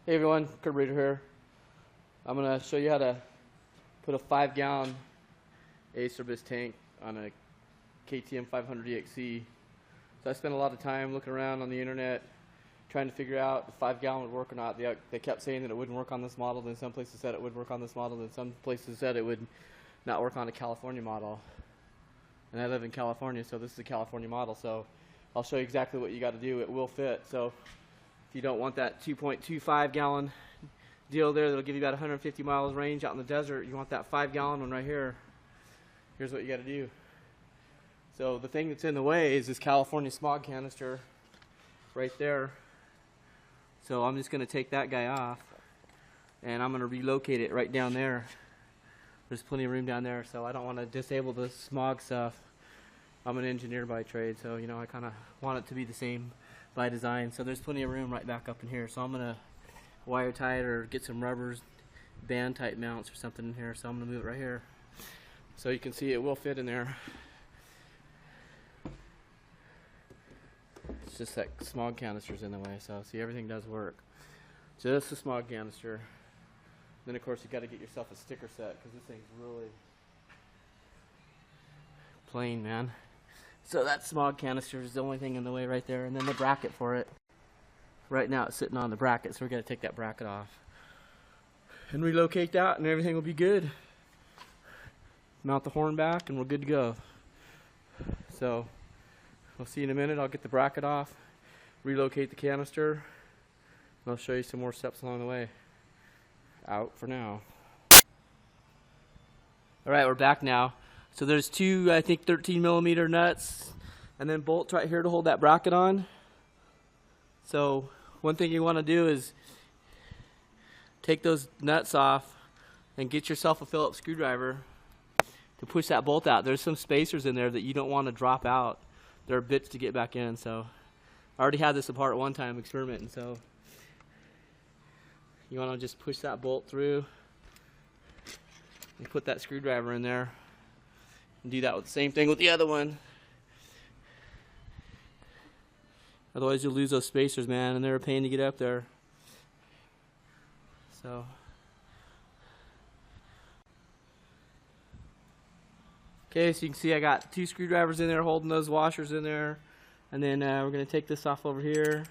Hey everyone, Carburetor here. I'm going to show you how to put a 5-gallon Acerbis tank on a KTM 500 EXC. So I spent a lot of time looking around on the internet trying to figure out if 5-gallon would work or not. They kept saying that it wouldn't work on this model, then some places said it would work on this model, then some places said it would not work on a California model. And I live in California, so this is a California model, so I'll show you exactly what you got to do. It will fit. So if you don't want that 2.25 gallon deal there that'll give you about 150 miles range out in the desert, you want that 5-gallon one right here. Here's what you got to do. So the thing that's in the way is this California smog canister right there. So I'm just going to take that guy off and I'm going to relocate it right down there. There's plenty of room down there, so I don't want to disable the smog stuff. I'm an engineer by trade, so you know I kind of want it to be the same by design. So there's plenty of room right back up in here. So I'm going to wire tie it or get some rubbers, band type mounts or something in here. So I'm going to move it right here. So you can see it will fit in there. It's just that smog canister's in the way. So see, everything does work. Just the smog canister. Then of course you got to get yourself a sticker set because this thing's really plain, man. So that smog canister is the only thing in the way right there, and then the bracket for it. Right now it's sitting on the bracket, so we're going to take that bracket off and relocate that, and everything will be good. Mount the horn back and we're good to go. So we'll see in a minute. I'll get the bracket off, relocate the canister, and I'll show you some more steps along the way. Out for now. Alright, we're back now. So there's two, I think, 13mm nuts and then bolts right here to hold that bracket on. So one thing you want to do is take those nuts off and get yourself a Phillips screwdriver to push that bolt out. There's some spacers in there that you don't want to drop out. There are bits to get back in. So I already had this apart one time experimenting, so you want to just push that bolt through and put that screwdriver in there. And do that with the same thing with the other one. Otherwise you'll lose those spacers, man, and they're a pain to get up there. So okay, so you can see I got two screwdrivers in there holding those washers in there. And then we're going to take this off over here.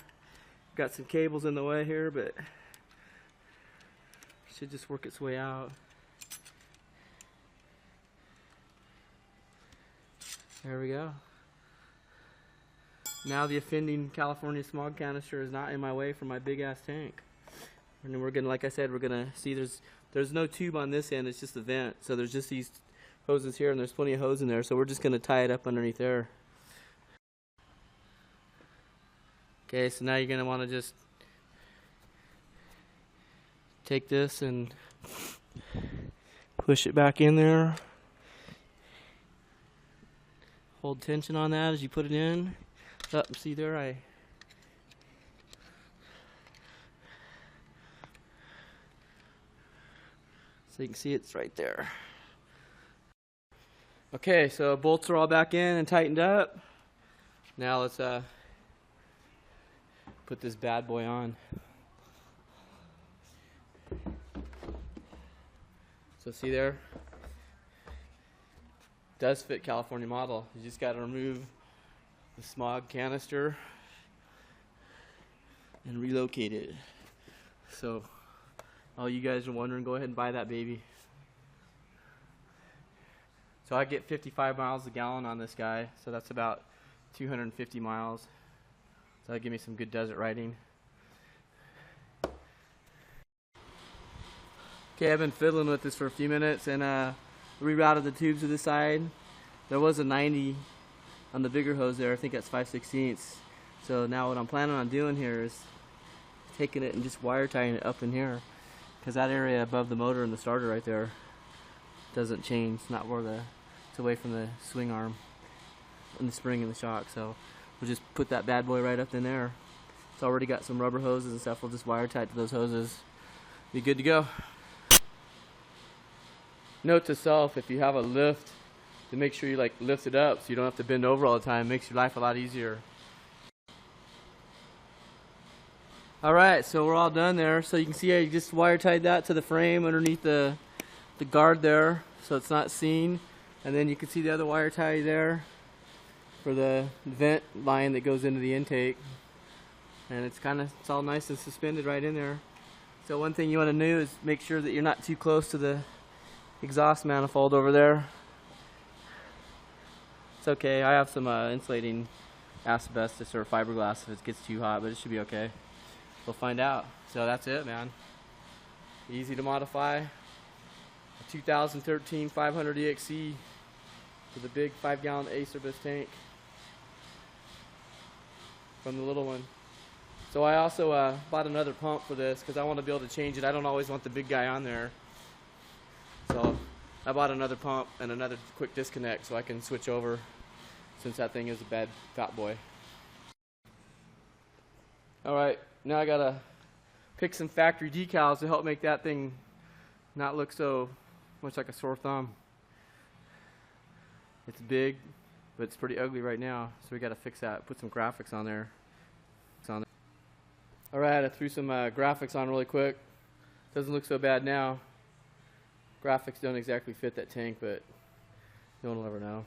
Got some cables in the way here, but should just work its way out. There we go. Now the offending California smog canister is not in my way for my big ass tank. And then we're gonna, like I said, we're gonna see there's no tube on this end, it's just a vent. So there's just these hoses here and there's plenty of hose in there, so we're just gonna tie it up underneath there. Okay, so now you're gonna wanna just take this and push it back in there. Hold tension on that as you put it in. See there, so you can see it's right there. Okay, so bolts are all back in and tightened up. Now let's put this bad boy on. So see there, does fit California model. You just got to remove the smog canister and relocate it. So all you guys are wondering, go ahead and buy that baby. So I get 55 miles a gallon on this guy, so that's about 250 miles. So that'll give me some good desert riding. Okay, I've been fiddling with this for a few minutes and rerouted the tubes to the side. There was a 90 on the bigger hose there. I think that's 5/16. So now what I'm planning on doing here is taking it and just wire tying it up in here, because that area above the motor and the starter right there doesn't change. It's not where it's away from the swing arm and the spring and the shock. So we'll just put that bad boy right up in there. It's already got some rubber hoses and stuff. We'll just wire tie it to those hoses. Be good to go. Note to self, if you have a lift, to make sure you lift it up so you don't have to bend over all the time. It makes your life a lot easier. Alright, so we're all done there. So you can see I just wire tied that to the frame underneath the guard there so it's not seen. And then you can see the other wire tie there for the vent line that goes into the intake. And it's all nice and suspended right in there. So one thing you want to do is make sure that you're not too close to the exhaust manifold over there. It's okay, I have some insulating asbestos or fiberglass if it gets too hot, but it should be okay. We'll find out. So that's it, man. Easy to modify. A 2013 500 EXC with a big 5-gallon Acerbis tank from the little one. So I also bought another pump for this because I want to be able to change it. I don't always want the big guy on there. So I bought another pump and another quick disconnect so I can switch over since that thing is a bad fat boy. Alright, now I gotta pick some factory decals to help make that thing not look so much like a sore thumb. It's big, but it's pretty ugly right now, so we gotta fix that, put some graphics on there. Alright, I threw some graphics on really quick. Doesn't look so bad now. Graphics don't exactly fit that tank, but no one will ever know.